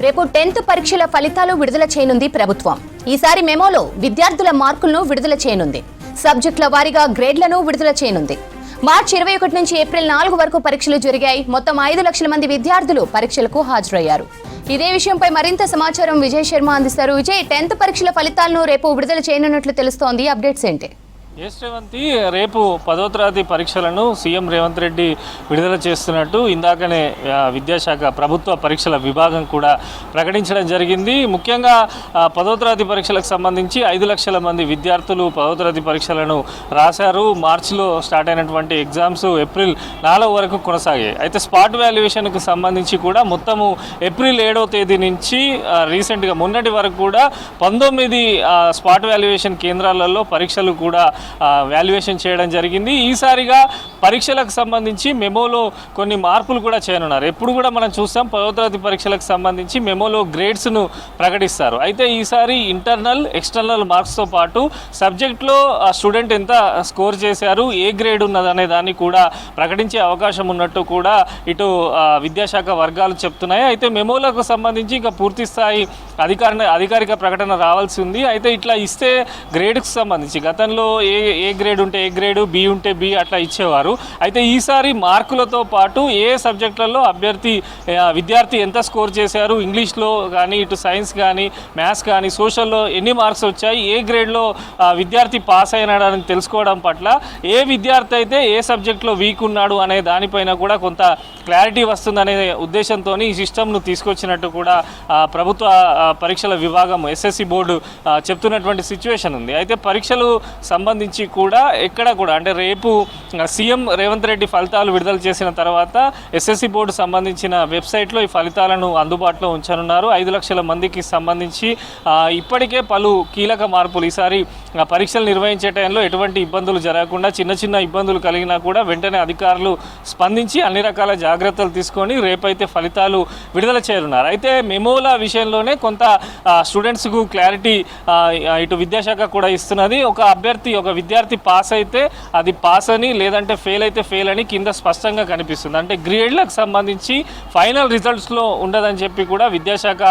రేపు 10th పరీక్షల ఫలితాలు విడుదల చేయనుంది ప్రభుత్వం. ఈసారి మెమోలో విద్యార్థుల మార్కులను విడుదల చేయనుంది. సబ్జెక్టుల వారీగా గ్రేడ్లను విడుదల చేయనుంది. మార్చి 21 నుంచి ఏప్రిల్ 4 వరకు పరీక్షలు జరిగాయి. మొత్తం 5 లక్షల మంది విద్యార్థులు పరీక్షలకు హాజరయ్యారు. ఇదే విషయంపై మరింత సమాచారం విజయ్ శర్మ అందిస్తారు. విజయ్, 10th పరీక్షల ఫలితాలను రేపు విడుదల చేయనున్నట్లు తెలుస్తోంది. అప్డేట్స్ ఏంటి? రేవంతి, రేపు 10వ తరగతి పరీక్షలను సీఎం రేవంత్ రెడ్డి విడుదల చేస్తున్నట్టు ఇందాకనే విద్యాశాఖ ప్రభుత్వ పరీక్షల విభాగం కూడా ప్రకటించడం జరిగింది. ముఖ్యంగా 10వ తరగతి పరీక్షలకు సంబంధించి 5 లక్షల మంది విద్యార్థులు 10వ తరగతి పరీక్షలను రాశారు. మార్చిలో స్టార్ట్ అయినటువంటి ఎగ్జామ్స్ ఏప్రిల్ 4 వరకు కొనసాగాయి. అయితే స్పాట్ వాల్యుయేషన్కు సంబంధించి కూడా మొత్తము ఏప్రిల్ 7వ తేదీ నుంచి రీసెంట్గా మొన్నటి వరకు కూడా 19 స్పాట్ వాల్యుయేషన్ కేంద్రాలలో పరీక్షలు కూడా వాల్యుయేషన్ చేయడం జరిగింది. ఈసారిగా పరీక్షలకు సంబంధించి మెమోలో కొన్ని మార్పులు కూడా చేయనున్నారు. ఎప్పుడు కూడా మనం చూస్తాం 10వ తరగతి పరీక్షలకు సంబంధించి మెమోలో గ్రేడ్స్ను ప్రకటిస్తారు. అయితే ఈసారి ఇంటర్నల్ ఎక్స్టర్నల్ మార్క్స్తో పాటు సబ్జెక్ట్లో స్టూడెంట్ ఎంత స్కోర్ చేశారు, ఏ గ్రేడ్ ఉన్నదనే దాన్ని కూడా ప్రకటించే అవకాశం ఉన్నట్టు కూడా ఇటు విద్యాశాఖ వర్గాలు చెప్తున్నాయి. అయితే మెమోలకు సంబంధించి ఇంకా పూర్తి స్థాయి అధికారిక ప్రకటన రావాల్సి ఉంది. అయితే ఇట్లా ఇస్తే గ్రేడ్కి సంబంధించి గతంలో ఏ గ్రేడ్ ఉంటే ఏ గ్రేడు, బి ఉంటే బి అట్లా ఇచ్చేవారు. అయితే ఈసారి మార్కులతో పాటు ఏ సబ్జెక్టులలో విద్యార్థి ఎంత స్కోర్ చేశారు, ఇంగ్లీష్లో కానీ ఇటు సైన్స్ కానీ మ్యాథ్స్ కానీ సోషల్లో ఎన్ని మార్క్స్ వచ్చాయి, ఏ గ్రేడ్లో విద్యార్థి పాస్ అయినాడని తెలుసుకోవడం పట్ల ఏ విద్యార్థి అయితే ఏ సబ్జెక్టులో వీక్ ఉన్నాడు అనే దానిపైన కూడా కొంత క్లారిటీ వస్తుందనే ఉద్దేశంతో ఈ సిస్టమ్ను తీసుకొచ్చినట్టు కూడా ప్రభుత్వ పరీక్షల విభాగం ఎస్ఎస్సి బోర్డు చెప్తున్నటువంటి సిచ్యువేషన్ ఉంది. అయితే పరీక్షలు సంబంధించి కూడా ఎక్కడ కూడా అంటే రేపు సీఎం రేవంత్ రెడ్డి ఫలితాలు విడుదల చేసిన తర్వాత ఎస్ఎస్సి బోర్డు సంబంధించిన వెబ్సైట్లో ఈ ఫలితాలను అందుబాటులో ఉంచనున్నారు. 5 లక్షల మందికి సంబంధించి ఇప్పటికే పలు కీలక మార్పులు ఈసారి పరీక్షలు నిర్వహించే టైంలో ఎటువంటి ఇబ్బందులు జరగకుండా చిన్న ఇబ్బందులు కలిగినా కూడా వెంటనే అధికారులు స్పందించి అన్ని రకాల జాగ్రత్తలు తీసుకొని రేపైతే ఫలితాలు విడుదల చేయనున్నారు. అయితే మెమోల విషయంలోనే కొంత స్టూడెంట్స్కు క్లారిటీ ఇటు విద్యాశాఖ కూడా ఇస్తున్నది. ఒక విద్యార్థి పాస్ అయితే అది పాస్ అని, లేదంటే ఫెయిల్ అయితే ఫెయిల్ అని కింద స్పష్టంగా కనిపిస్తుంది. అంటే గ్రేడ్లకు సంబంధించి ఫైనల్ రిజల్ట్స్లో ఉండదని చెప్పి కూడా విద్యాశాఖ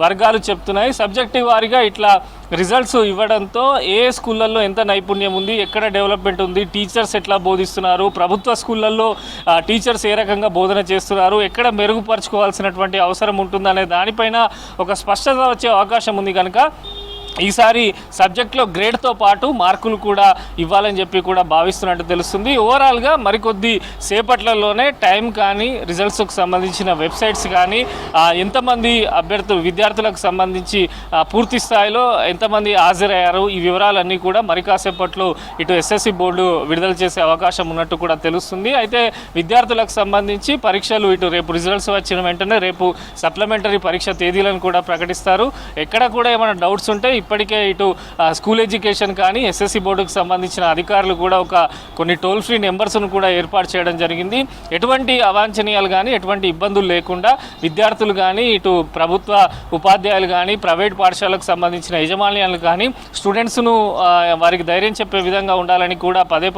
వర్గాలు చెప్తున్నాయి. సబ్జెక్టివ్ వారీగా ఇట్లా రిజల్ట్స్ ఇవ్వడంతో ఏ స్కూళ్ళల్లో ఎంత నైపుణ్యం ఉంది, ఎక్కడ డెవలప్మెంట్ ఉంది, టీచర్స్ ఎట్లా బోధిస్తున్నారు, ప్రభుత్వ స్కూళ్ళల్లో టీచర్స్ ఏ రకంగా బోధన చేస్తున్నారు, ఎక్కడ మెరుగుపరుచుకోవాల్సినటువంటి అవసరం ఉంటుందనే దానిపైన ఒక స్పష్టత వచ్చే అవకాశం ఉంది. కనుక ఈసారి సబ్జెక్ట్లో గ్రేడ్తో పాటు మార్కులు కూడా ఇవ్వాలని చెప్పి కూడా భావిస్తున్నట్టు తెలుస్తుంది. ఓవరాల్గా మరికొద్ది సేపట్లలోనే టైం కానీ రిజల్ట్స్కి సంబంధించిన వెబ్సైట్స్ కానీ ఎంతమంది విద్యార్థులకు సంబంధించి పూర్తి స్థాయిలో ఎంతమంది హాజరయ్యారు ఈ వివరాలన్నీ కూడా మరి కాసేపట్లో ఇటు ఎస్ఎస్సి బోర్డు విడుదల చేసే అవకాశం ఉన్నట్టు కూడా తెలుస్తుంది. అయితే విద్యార్థులకు సంబంధించి పరీక్షలు ఇటు రేపు రిజల్ట్స్ వచ్చిన వెంటనే రేపు సప్లిమెంటరీ పరీక్ష తేదీలను కూడా ప్రకటిస్తారు. ఎక్కడ కూడా ఏమైనా డౌట్స్ ఉంటే ఇప్పటికే ఇటు స్కూల్ ఎడ్యుకేషన్ కానీ ఎస్ఎస్సి బోర్డుకు సంబంధించిన అధికారులు కూడా కొన్ని టోల్ ఫ్రీ నెంబర్స్ను కూడా ఏర్పాటు చేయడం జరిగింది. ఎటువంటి అవాంఛనీయాలు కానీ ఎటువంటి ఇబ్బందులు లేకుండా విద్యార్థులు కానీ ఇటు ప్రభుత్వ ఉపాధ్యాయులు కానీ ప్రైవేట్ పాఠశాలకు సంబంధించిన యజమాన్యాలు కానీ స్టూడెంట్స్ను వారికి ధైర్యం చెప్పే విధంగా ఉండాలని కూడా పదే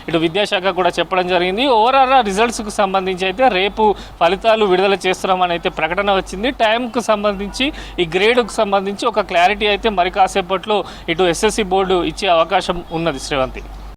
ఇటు విద్యాశాఖ కూడా చెప్పడం జరిగింది. ఓవరాల్ రిజల్ట్స్కు సంబంధించి అయితే రేపు ఫలితాలు విడుదల చేస్తున్నామని అయితే ప్రకటన వచ్చింది. టైంకు సంబంధించి ఈ గ్రేడ్కు సంబంధించి ఒక క్లారిటీ అయితే మరి కాసేపట్లో ఇటు ఎస్ఎస్సి బోర్డు ఇచ్చే అవకాశం ఉన్నది. శ్రీవంతి.